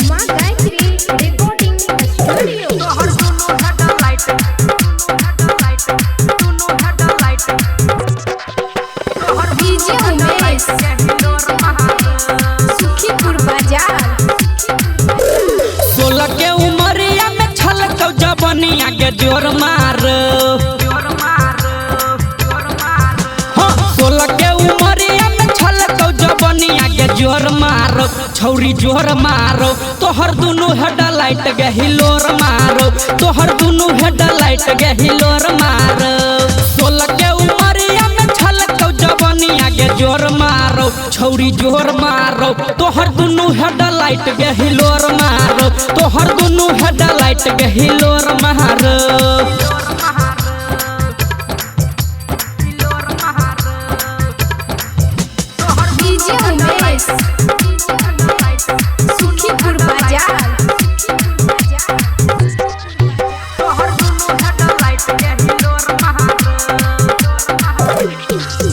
माँ Gayatri recording studio. तोहर दुनु हेडलाइट तोहर डीजे उमेश सुखीपुर बाजार। 16 के उमरिया में छलकौ जवनिया के जोर मार। 16 के उमरिया में छलकौ जवनिया के जोर मारो छौरी जोर मारो। तोहर दुनु हेडलाइट के हिलोर मारो। तोहर दुनु हेडलाइट के हिलोर मारो। 16 के उमरिया में छलकौ जवनिया के जोर मारो छौरी जोर मारो। तोहर दुनु हेडलाइट के हिलोर मारो। तोहर दुनु हेडलाइट के हिलोर मारो। डीजे उमेश सुखीपुर बाजार।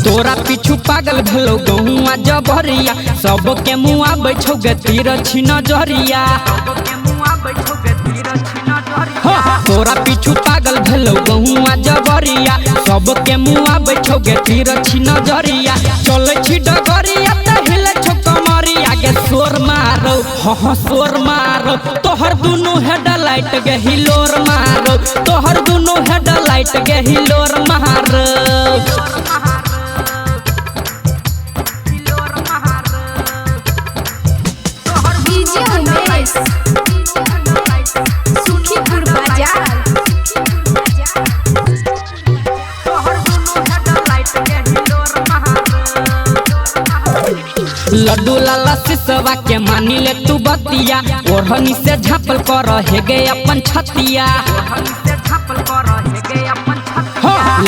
तोरा पीछू पागल भेलो गहुआ जबरिया सबके मुआ बैठो गे तीर छी नजरिया। तोरा पीछू पागल भेलो गहुआ जबरिया सबके मुआ बैठो गे तीर छी नजरिया। चले छी डगरिया त हिले छो कमरिया गे शोर मारो ह शोर मारो। तोहर दुनु हेडलाइट गे हिलोर मारो। तोहर दुनु हेडलाइट गे हिलोर मारो। डीजे उमेश सुखीपुर बाजार। लड्डू लाला सिसवा के मानी ले तू बतिया ओढ़नी से झापल कर हे गे अपन छतिया।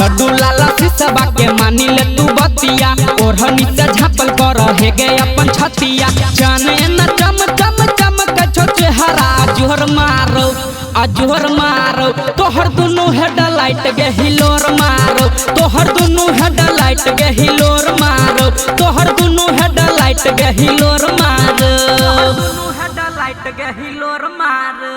लड्डू लाला सिसवा के मानी ले तू बतिया ओढ़नी से झापल कर हे गे अपन छतिया। जाने न चम चम चम के छो चेहरा जोर मारो अजोर मारो। तोहर दुनु हेडलाइट गे हिलोर मारो। तोहर दुनु हेडलाइट गे हिलोर मारो। तोहर दुनु हेडलाइट गे हिलोर मारो। हेडलाइट गे हिलोर मारो।